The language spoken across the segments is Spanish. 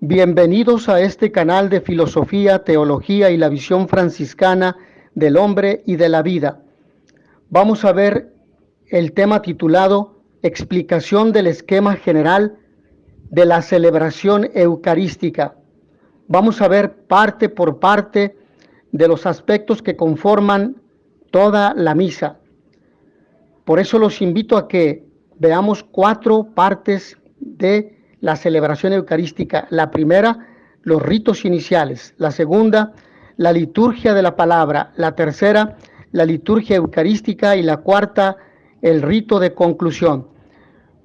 Bienvenidos a este canal de filosofía, teología y la visión franciscana del hombre y de la vida. Vamos a ver el tema titulado Explicación del esquema general de la celebración eucarística. Vamos a ver parte por parte de los aspectos que conforman toda la misa. Por eso los invito a que veamos 4 partes de la celebración eucarística. La primera, los ritos iniciales. La segunda, la liturgia de la palabra. La tercera, la liturgia eucarística. Y la cuarta, el rito de conclusión.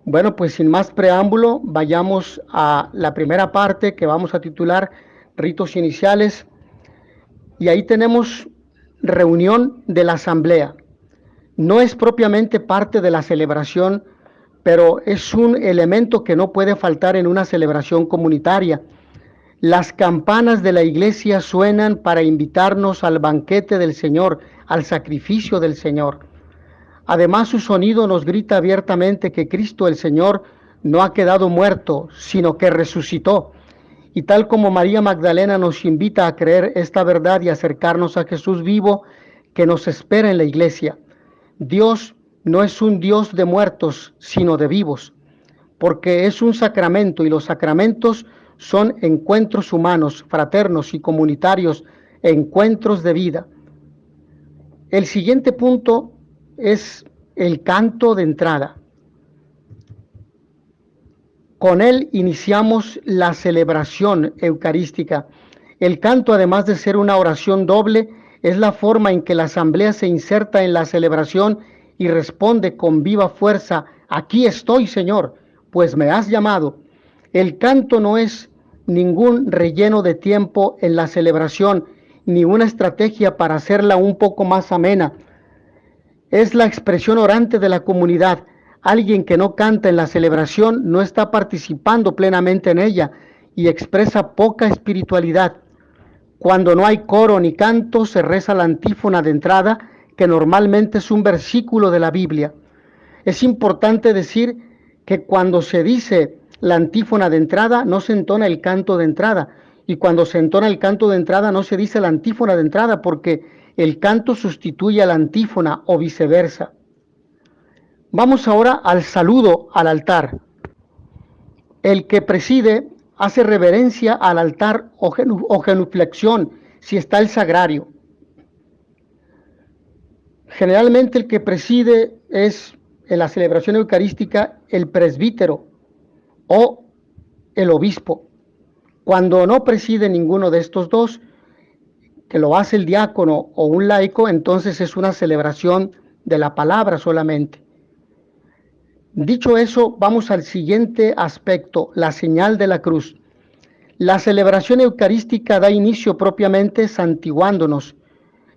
Bueno, pues sin más preámbulo, vayamos a la primera parte que vamos a titular ritos iniciales. Y ahí tenemos reunión de la asamblea. No es propiamente parte de la celebración, pero es un elemento que no puede faltar en una celebración comunitaria. Las campanas de la iglesia suenan para invitarnos al banquete del Señor, al sacrificio del Señor. Además, su sonido nos grita abiertamente que Cristo el Señor no ha quedado muerto, sino que resucitó. Y tal como María Magdalena nos invita a creer esta verdad y acercarnos a Jesús vivo que nos espera en la iglesia, Dios no es un Dios de muertos, sino de vivos, porque es un sacramento y los sacramentos son encuentros humanos, fraternos y comunitarios, encuentros de vida. El siguiente punto es el canto de entrada. Con él iniciamos la celebración eucarística. El canto, además de ser una oración doble, es la forma en que la asamblea se inserta en la celebración y responde con viva fuerza: aquí estoy, Señor, pues me has llamado. El canto no es ningún relleno de tiempo en la celebración, ni una estrategia para hacerla un poco más amena. Es la expresión orante de la comunidad. Alguien que no canta en la celebración no está participando plenamente en ella y expresa poca espiritualidad. Cuando no hay coro ni canto, se reza la antífona de entrada, que normalmente es un versículo de la Biblia. Es importante decir que cuando se dice la antífona de entrada, no se entona el canto de entrada. Y cuando se entona el canto de entrada, no se dice la antífona de entrada, porque el canto sustituye a la antífona o viceversa. Vamos ahora al saludo al altar. El que preside hace reverencia al altar o genuflexión, si está el sagrario. Generalmente el que preside es, en la celebración eucarística, el presbítero o el obispo. Cuando no preside ninguno de estos dos, que lo hace el diácono o un laico, entonces es una celebración de la palabra solamente. Dicho eso, vamos al siguiente aspecto, la señal de la cruz. La celebración eucarística da inicio propiamente santiguándonos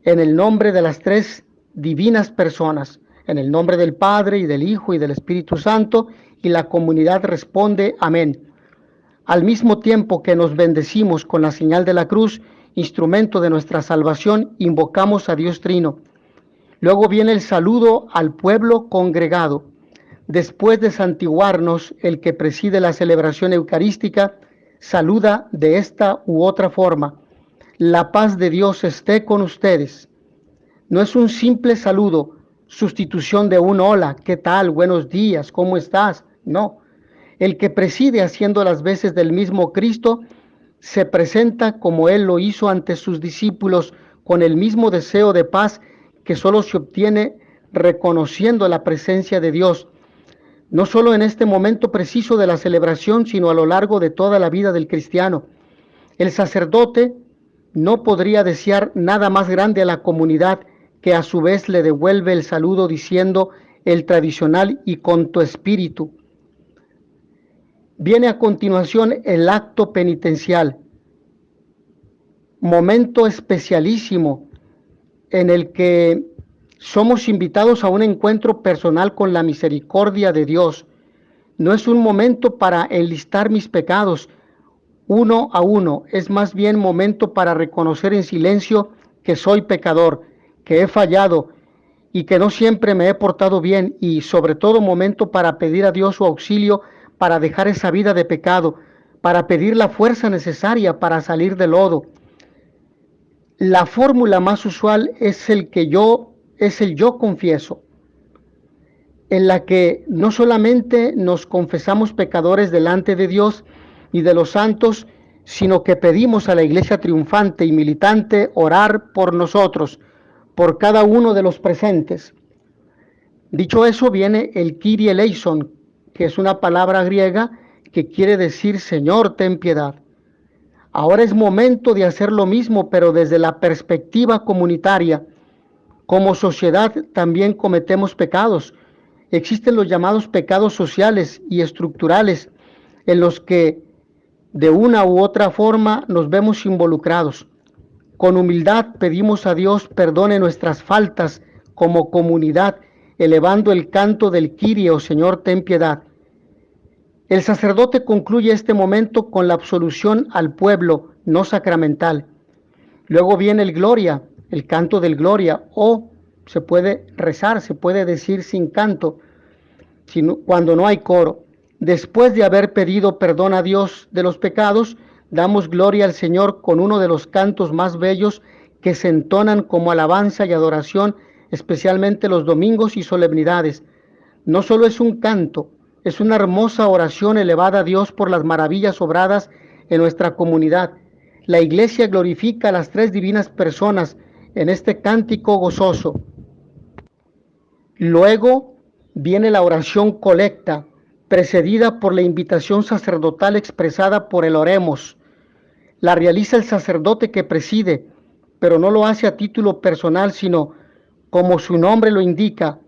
en el nombre de las 3 divinas personas, en el nombre del Padre y del Hijo y del Espíritu Santo, y la comunidad responde amén. Al mismo tiempo que nos bendecimos con la señal de la cruz, instrumento de nuestra salvación, invocamos a Dios Trino. Luego viene el saludo al pueblo congregado. Después de santiguarnos, el que preside la celebración eucarística saluda de esta u otra forma: la paz de Dios esté con ustedes. No es un simple saludo, sustitución de un hola, ¿qué tal? Buenos días, ¿cómo estás? No. El que preside haciendo las veces del mismo Cristo se presenta como Él lo hizo ante sus discípulos, con el mismo deseo de paz que solo se obtiene reconociendo la presencia de Dios, no solo en este momento preciso de la celebración, sino a lo largo de toda la vida del cristiano. El sacerdote no podría desear nada más grande a la comunidad, que a su vez le devuelve el saludo diciendo el tradicional: y con tu espíritu. Viene a continuación el acto penitencial, momento especialísimo en el que somos invitados a un encuentro personal con la misericordia de Dios. No es un momento para enlistar mis pecados uno a uno, es más bien momento para reconocer en silencio que soy pecador, que he fallado y que no siempre me he portado bien, y sobre todo momento para pedir a Dios su auxilio para dejar esa vida de pecado, para pedir la fuerza necesaria para salir del lodo. La fórmula más usual es el yo confieso, en la que no solamente nos confesamos pecadores delante de Dios y de los santos, sino que pedimos a la iglesia triunfante y militante orar por nosotros, por cada uno de los presentes. Dicho eso, viene el Kyrie eleison, que es una palabra griega que quiere decir Señor, ten piedad. Ahora es momento de hacer lo mismo, pero desde la perspectiva comunitaria. Como sociedad también cometemos pecados. Existen los llamados pecados sociales y estructurales, en los que de una u otra forma nos vemos involucrados. Con humildad pedimos a Dios perdone nuestras faltas como comunidad, elevando el canto del Kyrie, o Señor, ten piedad. El sacerdote concluye este momento con la absolución al pueblo no sacramental. Luego viene el Gloria, el canto del Gloria, o se puede rezar, se puede decir sin canto, cuando no hay coro. Después de haber pedido perdón a Dios de los pecados, damos gloria al Señor con uno de los cantos más bellos que se entonan como alabanza y adoración, especialmente los domingos y solemnidades. No solo es un canto, es una hermosa oración elevada a Dios por las maravillas obradas en nuestra comunidad. La Iglesia glorifica a las tres divinas personas en este cántico gozoso. Luego viene la oración colecta, precedida por la invitación sacerdotal expresada por el oremos. La realiza el sacerdote que preside, pero no lo hace a título personal, sino como su nombre lo indica.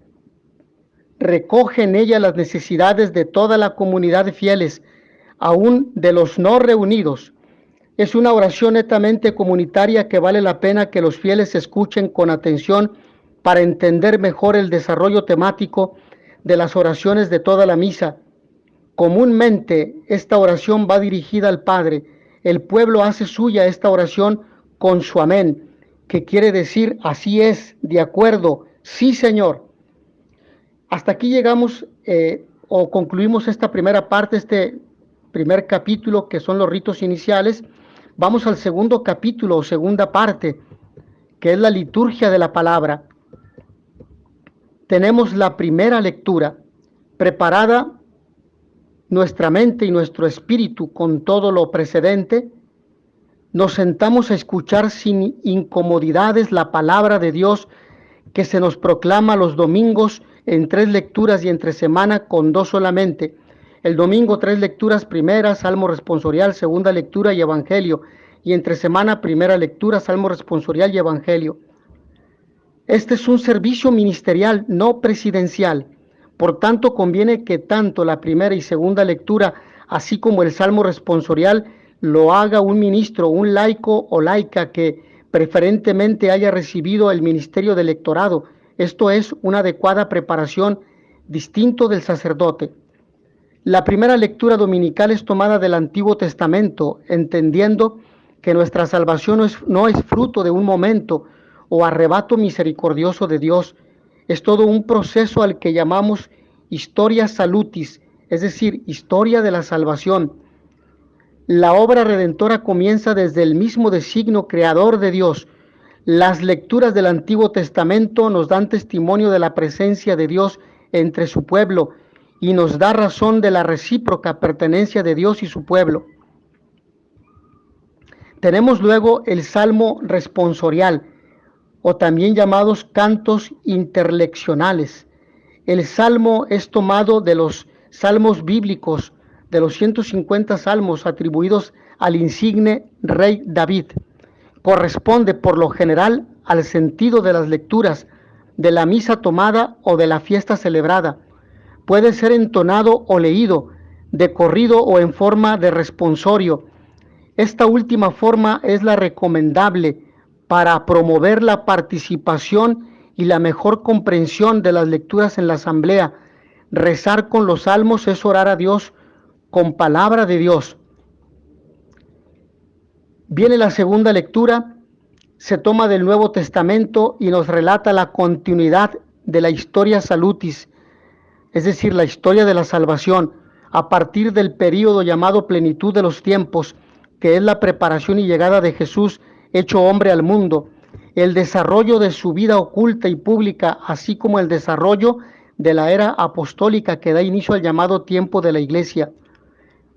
Recoge en ella las necesidades de toda la comunidad de fieles, aún de los no reunidos. Es una oración netamente comunitaria que vale la pena que los fieles escuchen con atención para entender mejor el desarrollo temático de las oraciones de toda la misa. Comúnmente esta oración va dirigida al Padre. El pueblo hace suya esta oración con su amén, que quiere decir así es, de acuerdo, sí Señor. Hasta aquí llegamos o concluimos esta primera parte, este primer capítulo, que son los ritos iniciales. Vamos al segundo capítulo o segunda parte, que es la liturgia de la palabra. Tenemos la primera lectura, preparada nuestra mente y nuestro espíritu con todo lo precedente. Nos sentamos a escuchar sin incomodidades la palabra de Dios que se nos proclama los domingos en 3 lecturas y entre semana con 2 solamente. El domingo 3 lecturas, primera, salmo responsorial, segunda lectura y evangelio. Y entre semana, primera lectura, salmo responsorial y evangelio. Este es un servicio ministerial, no presidencial. Por tanto, conviene que tanto la primera y segunda lectura, así como el salmo responsorial, lo haga un ministro, un laico o laica que preferentemente haya recibido el ministerio de lectorado. Esto es una adecuada preparación, distinto del sacerdote. La primera lectura dominical es tomada del Antiguo Testamento, entendiendo que nuestra salvación no es fruto de un momento o arrebato misericordioso de Dios. Es todo un proceso al que llamamos historia salutis, es decir, historia de la salvación. La obra redentora comienza desde el mismo designio creador de Dios. Las lecturas del Antiguo Testamento nos dan testimonio de la presencia de Dios entre su pueblo y nos da razón de la recíproca pertenencia de Dios y su pueblo. Tenemos luego el Salmo responsorial, o también llamados cantos interleccionales. El salmo es tomado de los salmos bíblicos, de los 150 salmos atribuidos al insigne rey David. Corresponde por lo general al sentido de las lecturas, de la misa tomada o de la fiesta celebrada. Puede ser entonado o leído, de corrido o en forma de responsorio. Esta última forma es la recomendable para promover la participación y la mejor comprensión de las lecturas en la asamblea. Rezar con los salmos es orar a Dios con palabra de Dios. Viene la segunda lectura, se toma del Nuevo Testamento y nos relata la continuidad de la historia salutis, es decir, la historia de la salvación. a partir del período llamado plenitud de los tiempos, que es la preparación y llegada de Jesús hecho hombre al mundo, el desarrollo de su vida oculta y pública, así como el desarrollo de la era apostólica que da inicio al llamado tiempo de la Iglesia.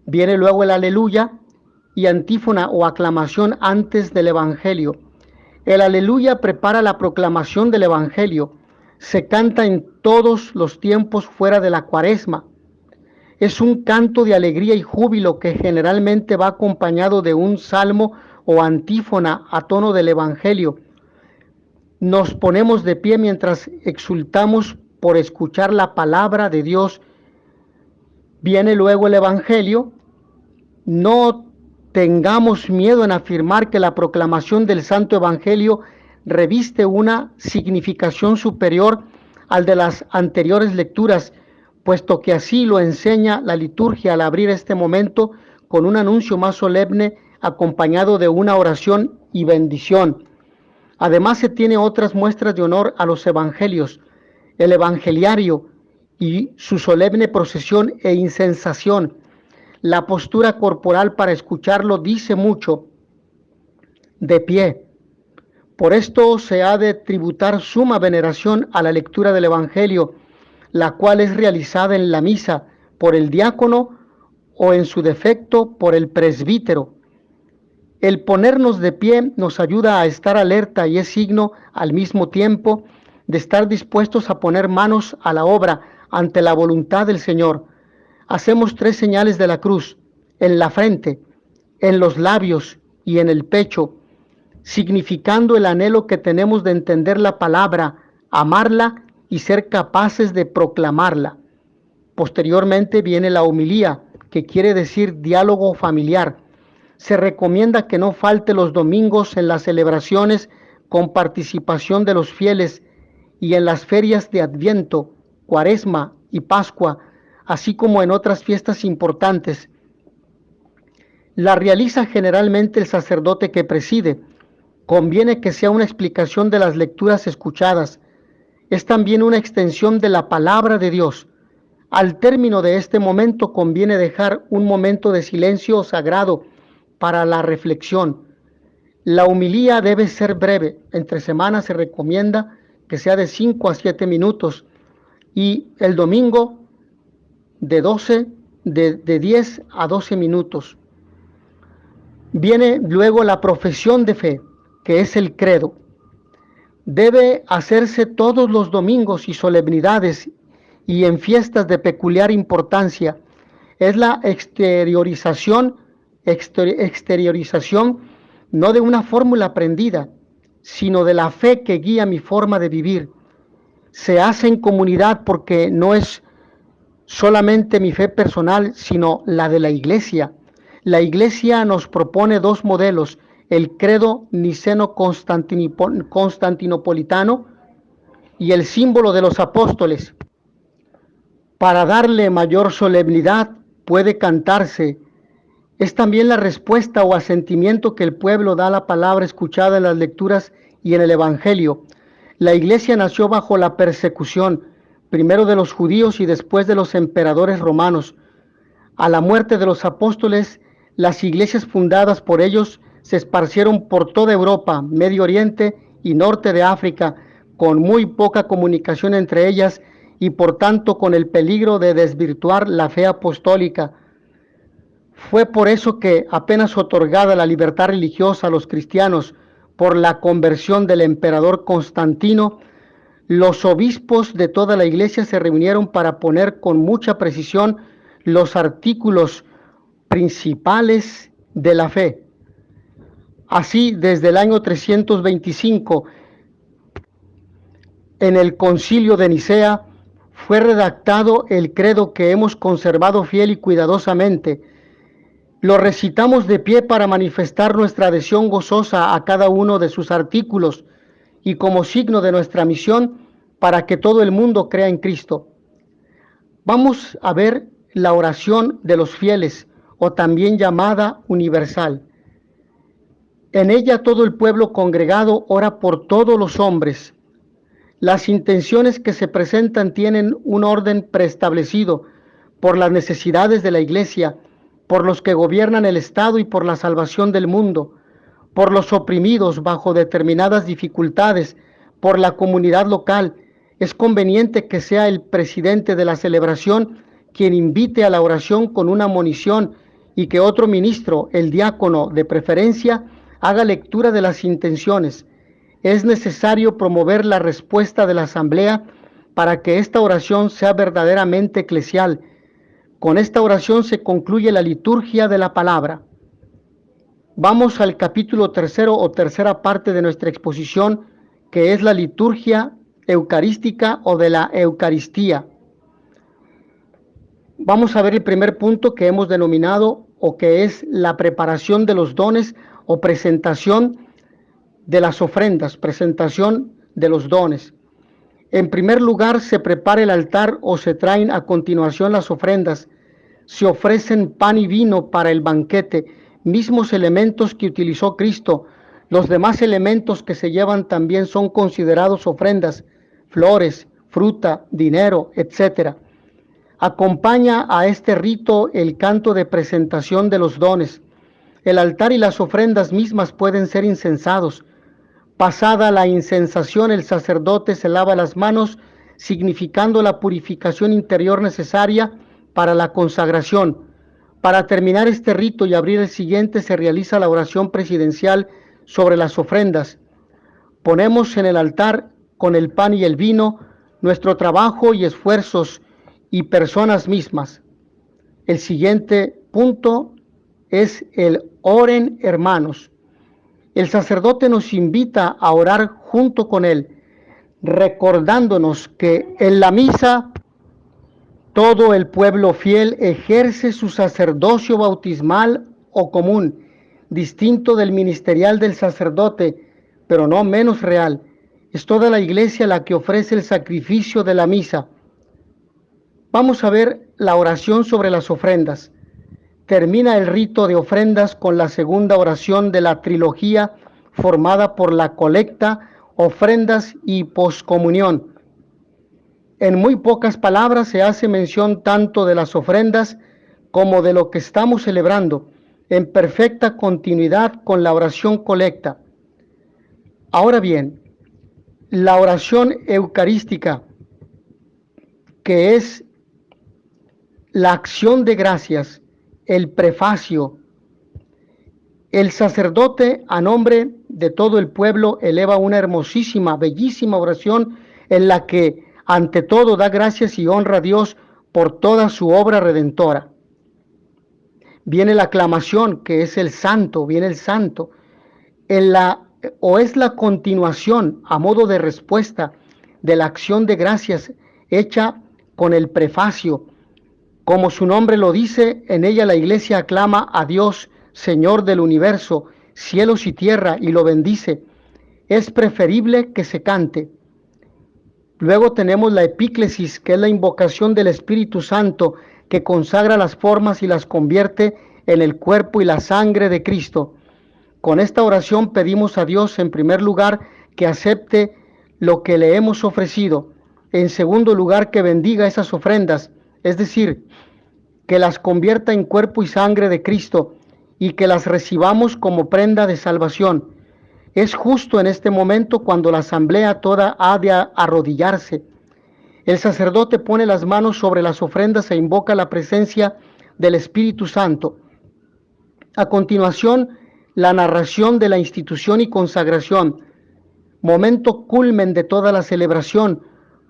Viene luego el aleluya y antífona o aclamación antes del Evangelio. El aleluya prepara la proclamación del Evangelio. Se canta en todos los tiempos fuera de la Cuaresma. Es un canto de alegría y júbilo que generalmente va acompañado de un salmo o antífona a tono del Evangelio. Nos ponemos de pie mientras exultamos por escuchar la palabra de Dios. Viene luego el Evangelio. No tengamos miedo en afirmar que la proclamación del Santo Evangelio reviste una significación superior al de las anteriores lecturas, puesto que así lo enseña la liturgia al abrir este momento con un anuncio más solemne acompañado de una oración y bendición. Además se tiene otras muestras de honor a los evangelios, el evangeliario y su solemne procesión e incensación. La postura corporal para escucharlo dice mucho. De pie. Por esto se ha de tributar suma veneración a la lectura del Evangelio, la cual es realizada en la misa por el diácono o en su defecto por el presbítero. El ponernos de pie nos ayuda a estar alerta y es signo al mismo tiempo de estar dispuestos a poner manos a la obra ante la voluntad del Señor. Hacemos 3 señales de la cruz, en la frente, en los labios y en el pecho, significando el anhelo que tenemos de entender la palabra, amarla y ser capaces de proclamarla. Posteriormente viene la homilía, que quiere decir diálogo familiar. Se recomienda que no falte los domingos en las celebraciones con participación de los fieles y en las ferias de Adviento, Cuaresma y Pascua, así como en otras fiestas importantes. La realiza generalmente el sacerdote que preside. Conviene que sea una explicación de las lecturas escuchadas. Es también una extensión de la palabra de Dios. Al término de este momento conviene dejar un momento de silencio sagrado para la reflexión. La homilía debe ser breve. Entre semanas se recomienda que sea de 5 a 7 minutos y el domingo de 10 a 12 minutos. Viene luego la profesión de fe, que es el credo. Debe hacerse todos los domingos y solemnidades y en fiestas de peculiar importancia. Es la exteriorización no de una fórmula aprendida, sino de la fe que guía mi forma de vivir. Se hace en comunidad porque no es solamente mi fe personal, sino la de la Iglesia. La Iglesia nos propone 2 modelos, el credo niceno-constantinopolitano y el símbolo de los apóstoles. Para darle mayor solemnidad puede cantarse. Es también la respuesta o asentimiento que el pueblo da a la palabra escuchada en las lecturas y en el Evangelio. La Iglesia nació bajo la persecución, primero de los judíos y después de los emperadores romanos. A la muerte de los apóstoles, las iglesias fundadas por ellos se esparcieron por toda Europa, Medio Oriente y norte de África, con muy poca comunicación entre ellas y por tanto con el peligro de desvirtuar la fe apostólica. Fue por eso que, apenas otorgada la libertad religiosa a los cristianos por la conversión del emperador Constantino, los obispos de toda la iglesia se reunieron para poner con mucha precisión los artículos principales de la fe. Así, desde el año 325, en el Concilio de Nicea, fue redactado el credo que hemos conservado fiel y cuidadosamente. Lo recitamos de pie para manifestar nuestra adhesión gozosa a cada uno de sus artículos y como signo de nuestra misión para que todo el mundo crea en Cristo. Vamos a ver la oración de los fieles, o también llamada universal. En ella todo el pueblo congregado ora por todos los hombres. Las intenciones que se presentan tienen un orden preestablecido, por las necesidades de la Iglesia, por los que gobiernan el Estado y por la salvación del mundo, por los oprimidos bajo determinadas dificultades, por la comunidad local. Es conveniente que sea el presidente de la celebración quien invite a la oración con una monición y que otro ministro, el diácono de preferencia, haga lectura de las intenciones. Es necesario promover la respuesta de la asamblea para que esta oración sea verdaderamente eclesial. Con esta oración se concluye la liturgia de la palabra. Vamos al capítulo tercero o tercera parte de nuestra exposición, que es la liturgia eucarística o de la Eucaristía. Vamos a ver el primer punto que hemos denominado o que es la preparación de los dones o presentación de las ofrendas, presentación de los dones. En primer lugar, se prepara el altar o se traen a continuación las ofrendas. Se ofrecen pan y vino para el banquete, mismos elementos que utilizó Cristo. Los demás elementos que se llevan también son considerados ofrendas, flores, fruta, dinero, etc. Acompaña a este rito el canto de presentación de los dones. El altar y las ofrendas mismas pueden ser incensados. Pasada la incensación, el sacerdote se lava las manos, significando la purificación interior necesaria para la consagración. Para terminar este rito y abrir el siguiente, se realiza la oración presidencial sobre las ofrendas. Ponemos en el altar, con el pan y el vino, nuestro trabajo y esfuerzos y personas mismas. El siguiente punto es el oren hermanos. El sacerdote nos invita a orar junto con él, recordándonos que en la misa todo el pueblo fiel ejerce su sacerdocio bautismal o común, distinto del ministerial del sacerdote, pero no menos real. Es toda la iglesia la que ofrece el sacrificio de la misa. Vamos a ver la oración sobre las ofrendas. Termina el rito de ofrendas con la segunda oración de la trilogía formada por la colecta, ofrendas y poscomunión. En muy pocas palabras se hace mención tanto de las ofrendas como de lo que estamos celebrando, en perfecta continuidad con la oración colecta. Ahora bien, la oración eucarística, que es la acción de gracias, el prefacio. El sacerdote, a nombre de todo el pueblo, eleva una hermosísima, bellísima oración en la que, ante todo, da gracias y honra a Dios por toda su obra redentora. Viene la aclamación, que es el santo, viene el santo. Es la continuación, a modo de respuesta, de la acción de gracias hecha con el prefacio. Como su nombre lo dice, en ella la iglesia aclama a Dios, Señor del universo, cielos y tierra, y lo bendice. Es preferible que se cante. Luego tenemos la epíclesis, que es la invocación del Espíritu Santo, que consagra las formas y las convierte en el cuerpo y la sangre de Cristo. Con esta oración pedimos a Dios, en primer lugar, que acepte lo que le hemos ofrecido. En segundo lugar, que bendiga esas ofrendas, es decir, que las convierta en cuerpo y sangre de Cristo y que las recibamos como prenda de salvación. Es justo en este momento cuando la asamblea toda ha de arrodillarse. El sacerdote pone las manos sobre las ofrendas e invoca la presencia del Espíritu Santo. A continuación, la narración de la institución y consagración, momento culmen de toda la celebración,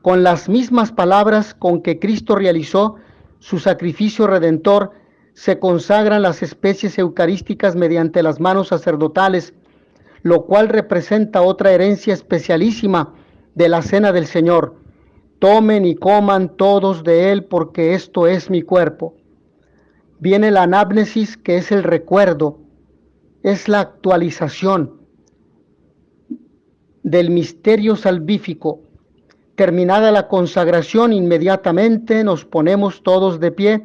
con las mismas palabras con que Cristo realizó su sacrificio redentor, se consagran las especies eucarísticas mediante las manos sacerdotales, lo cual representa otra herencia especialísima de la cena del Señor. Tomen y coman todos de él, porque esto es mi cuerpo. Viene la anámnesis, que es el recuerdo, es la actualización del misterio salvífico. Terminada la consagración, inmediatamente nos ponemos todos de pie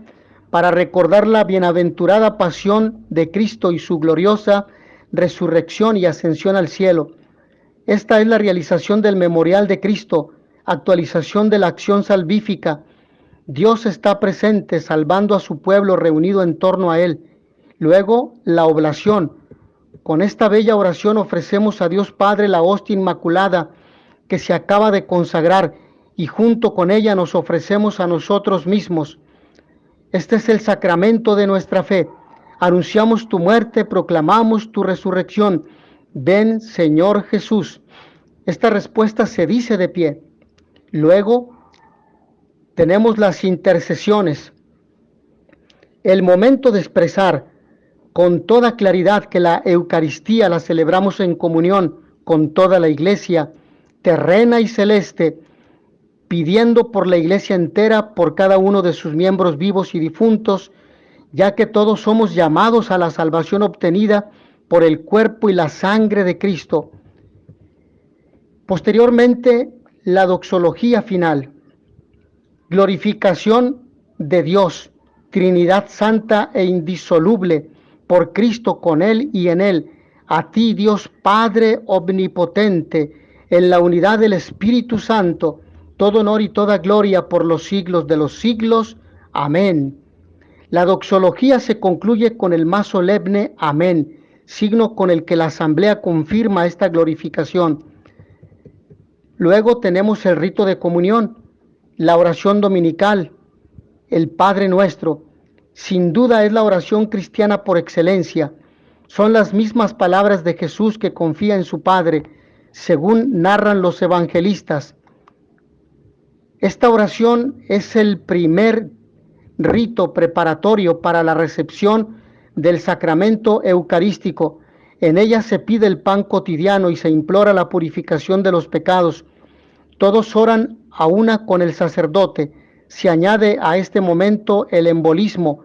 para recordar la bienaventurada pasión de Cristo y su gloriosa resurrección y ascensión al cielo. Esta es la realización del memorial de Cristo, actualización de la acción salvífica, Dios está presente salvando a su pueblo reunido en torno a Él. Luego, la oblación. Con esta bella oración ofrecemos a Dios Padre la hostia inmaculada que se acaba de consagrar y junto con ella nos ofrecemos a nosotros mismos. Este es el sacramento de nuestra fe. Anunciamos tu muerte, proclamamos tu resurrección. Ven, Señor Jesús. Esta respuesta se dice de pie. Luego tenemos las intercesiones. El momento de expresar con toda claridad que la Eucaristía la celebramos en comunión con toda la Iglesia, terrena y celeste, pidiendo por la Iglesia entera, por cada uno de sus miembros vivos y difuntos, ya que todos somos llamados a la salvación obtenida por el cuerpo y la sangre de Cristo. Posteriormente, la doxología final. Glorificación de Dios, Trinidad Santa e indisoluble, por Cristo, con Él y en Él, a ti, Dios Padre omnipotente, en la unidad del Espíritu Santo, todo honor y toda gloria por los siglos de los siglos. Amén. La doxología se concluye con el más solemne Amén, signo con el que la asamblea confirma esta glorificación. Luego tenemos el rito de comunión, la oración dominical, el Padre Nuestro. Sin duda es la oración cristiana por excelencia. Son las mismas palabras de Jesús que confía en su Padre, según narran los evangelistas. Esta oración es el primer rito preparatorio para la recepción del sacramento eucarístico. En ella se pide el pan cotidiano y se implora la purificación de los pecados. Todos oran a una con el sacerdote. Se añade a este momento el embolismo.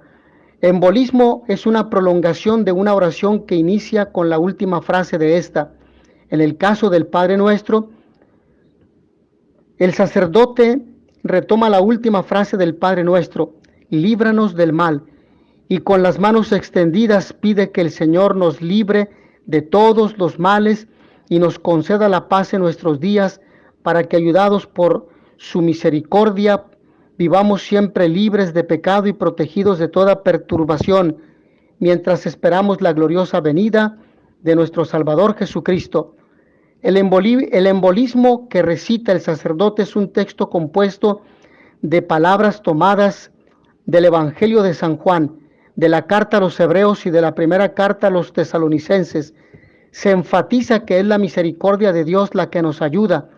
Embolismo es una prolongación de una oración que inicia con la última frase de esta. En el caso del Padre Nuestro, el sacerdote retoma la última frase del Padre Nuestro: líbranos del mal, y con las manos extendidas pide que el Señor nos libre de todos los males y nos conceda la paz en nuestros días, para que, ayudados por su misericordia, vivamos siempre libres de pecado y protegidos de toda perturbación, mientras esperamos la gloriosa venida de nuestro Salvador Jesucristo. El embolismo que recita el sacerdote es un texto compuesto de palabras tomadas del Evangelio de San Juan, de la carta a los Hebreos y de la primera carta a los Tesalonicenses. Se enfatiza que es la misericordia de Dios la que nos ayuda,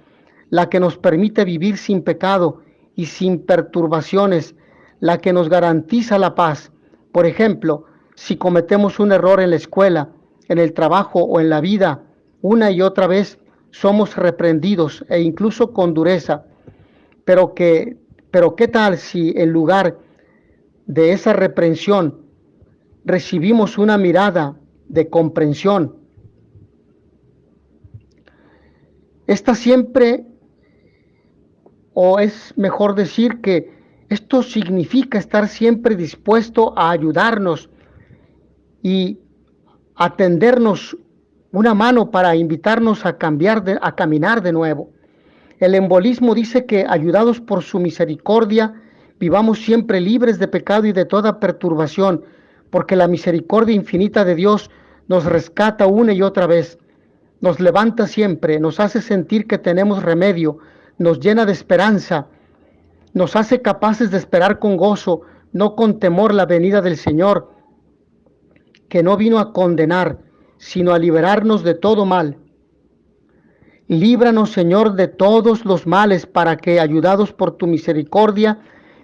la que nos permite vivir sin pecado y sin perturbaciones, la que nos garantiza la paz. Por ejemplo, si cometemos un error en la escuela, en el trabajo o en la vida, una y otra vez somos reprendidos e incluso con dureza. Pero ¿qué tal si en lugar de esa reprensión recibimos una mirada de comprensión? Esta siempre, o es mejor decir que esto significa estar siempre dispuesto a ayudarnos y a tendernos una mano para invitarnos a caminar de nuevo. El embolismo dice que, ayudados por su misericordia, vivamos siempre libres de pecado y de toda perturbación, porque la misericordia infinita de Dios nos rescata una y otra vez, nos levanta siempre, nos hace sentir que tenemos remedio, nos llena de esperanza, nos hace capaces de esperar con gozo, no con temor, la venida del Señor, que no vino a condenar, sino a liberarnos de todo mal. Líbranos, Señor, de todos los males, para que, ayudados por tu misericordia,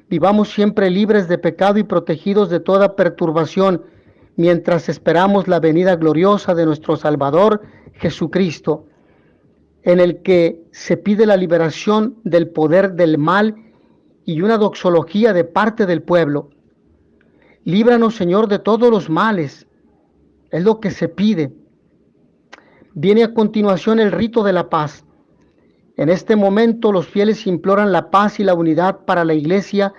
vivamos siempre libres de pecado y protegidos de toda perturbación, mientras esperamos la venida gloriosa de nuestro Salvador Jesucristo, en el que se pide la liberación del poder del mal y una doxología de parte del pueblo. Líbranos, Señor, de todos los males. Es lo que se pide. Viene a continuación el rito de la paz. En este momento los fieles imploran la paz y la unidad para la Iglesia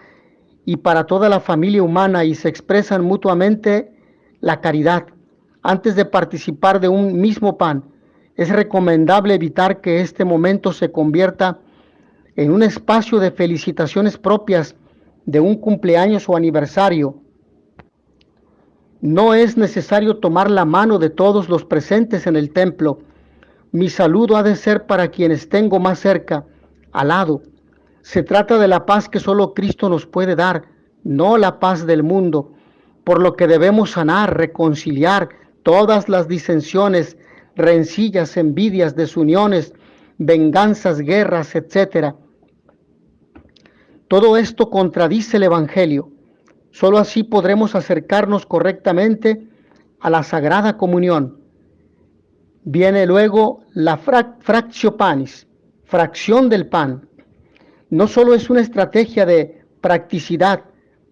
y para toda la familia humana, y se expresan mutuamente la caridad. Antes de participar de un mismo pan, es recomendable evitar que este momento se convierta en un espacio de felicitaciones propias de un cumpleaños o aniversario. No es necesario tomar la mano de todos los presentes en el templo. Mi saludo ha de ser para quienes tengo más cerca, al lado. Se trata de la paz que solo Cristo nos puede dar, no la paz del mundo, por lo que debemos sanar, reconciliar todas las disensiones, rencillas, envidias, desuniones, venganzas, guerras, etc. Todo esto contradice el Evangelio. Solo así podremos acercarnos correctamente a la Sagrada Comunión. Viene luego la fractio panis, fracción del pan. No solo es una estrategia de practicidad,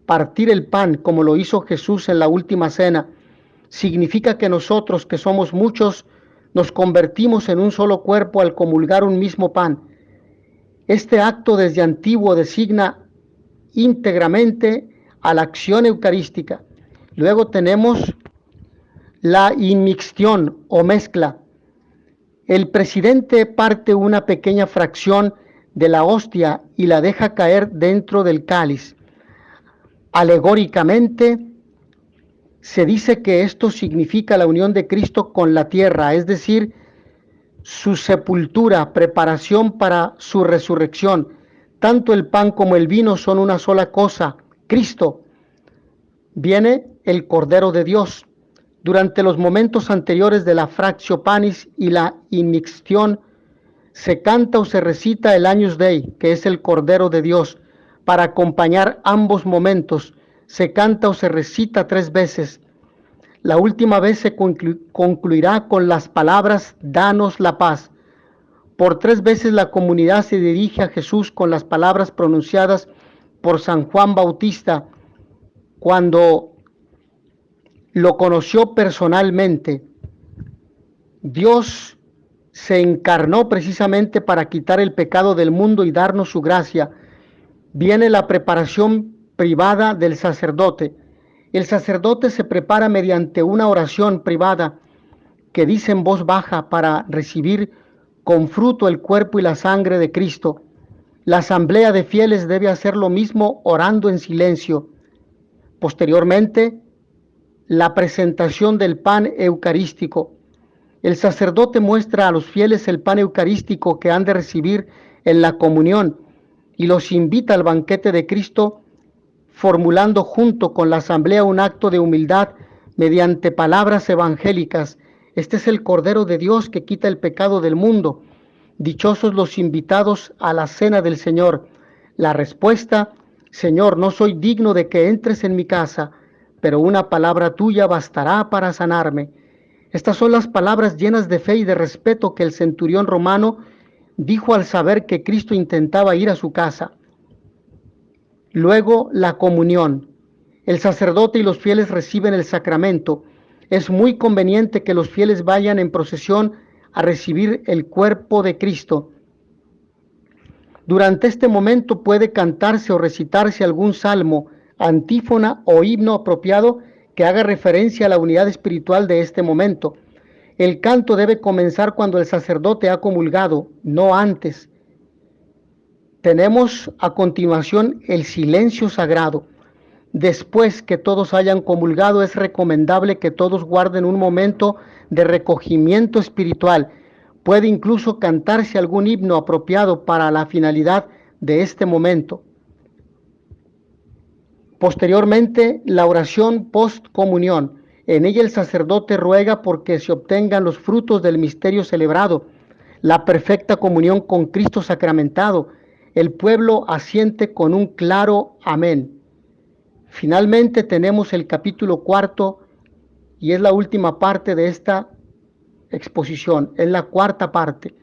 partir el pan como lo hizo Jesús en la última cena, significa que nosotros, que somos muchos, nos convertimos en un solo cuerpo al comulgar un mismo pan. Este acto desde antiguo designa íntegramente a la acción eucarística. Luego tenemos la inmixtión o mezcla. El presidente parte una pequeña fracción de la hostia y la deja caer dentro del cáliz. Alegóricamente, se dice que esto significa la unión de Cristo con la tierra, es decir, su sepultura, preparación para su resurrección. Tanto el pan como el vino son una sola cosa, Cristo. Viene el Cordero de Dios. Durante los momentos anteriores de la fractio panis y la inmixtión, se canta o se recita el Agnus Dei, que es el Cordero de Dios. Para acompañar ambos momentos, se canta o se recita 3 veces. La última vez se concluirá con las palabras «Danos la paz». Por 3 veces la comunidad se dirige a Jesús con las palabras pronunciadas por San Juan Bautista cuando lo conoció personalmente. Dios se encarnó precisamente para quitar el pecado del mundo y darnos su gracia. Viene la preparación privada del sacerdote. El sacerdote se prepara mediante una oración privada que dice en voz baja para recibir con fruto el cuerpo y la sangre de Cristo. La asamblea de fieles debe hacer lo mismo orando en silencio. Posteriormente, la presentación del pan eucarístico. El sacerdote muestra a los fieles el pan eucarístico que han de recibir en la comunión y los invita al banquete de Cristo, formulando junto con la asamblea un acto de humildad mediante palabras evangélicas. Este es el Cordero de Dios que quita el pecado del mundo. Dichosos los invitados a la cena del Señor. La respuesta: Señor, no soy digno de que entres en mi casa, pero una palabra tuya bastará para sanarme. Estas son las palabras llenas de fe y de respeto que el centurión romano dijo al saber que Cristo intentaba ir a su casa. Luego, la comunión. El sacerdote y los fieles reciben el sacramento. Es muy conveniente que los fieles vayan en procesión a recibir el cuerpo de Cristo. Durante este momento puede cantarse o recitarse algún salmo, antífona o himno apropiado que haga referencia a la unidad espiritual de este momento. El canto debe comenzar cuando el sacerdote ha comulgado, no antes. Tenemos a continuación el silencio sagrado. Después que todos hayan comulgado, es recomendable que todos guarden un momento de recogimiento espiritual. Puede incluso cantarse algún himno apropiado para la finalidad de este momento. Posteriormente, la oración post-comunión. En ella el sacerdote ruega porque se obtengan los frutos del misterio celebrado, la perfecta comunión con Cristo sacramentado. El pueblo asiente con un claro amén. Finalmente tenemos el capítulo 4 y es la última parte de esta exposición, es la 4ª parte.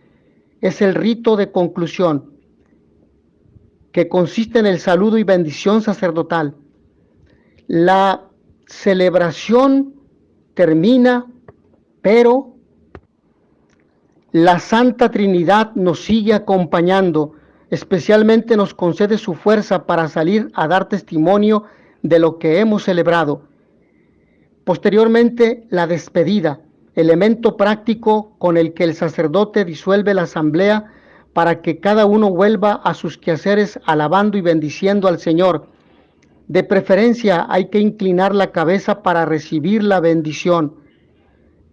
Es el rito de conclusión, que consiste en el saludo y bendición sacerdotal. La celebración termina, pero la Santa Trinidad nos sigue acompañando, especialmente nos concede su fuerza para salir a dar testimonio de lo que hemos celebrado. Posteriormente, la despedida, elemento práctico con el que el sacerdote disuelve la asamblea para que cada uno vuelva a sus quehaceres alabando y bendiciendo al Señor. De preferencia hay que inclinar la cabeza para recibir la bendición.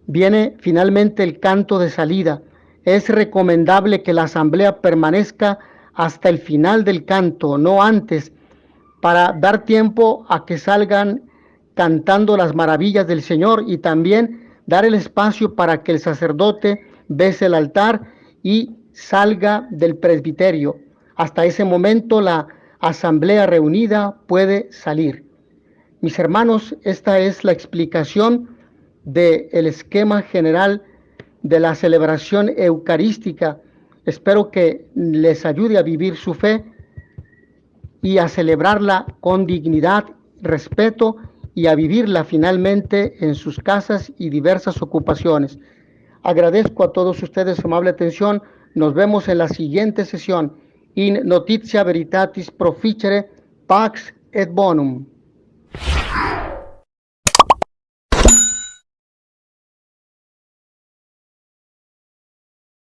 Viene finalmente el canto de salida. Es recomendable que la asamblea permanezca hasta el final del canto, no antes, para dar tiempo a que salgan cantando las maravillas del Señor y también dar el espacio para que el sacerdote bese el altar y salga del presbiterio. Hasta ese momento la asamblea reunida puede salir. Mis hermanos, esta es la explicación del esquema general de la celebración eucarística. Espero que les ayude a vivir su fe y a celebrarla con dignidad, respeto y a vivirla finalmente en sus casas y diversas ocupaciones. Agradezco a todos ustedes su amable atención. Nos vemos en la siguiente sesión. In notitia veritatis proficere pax et bonum.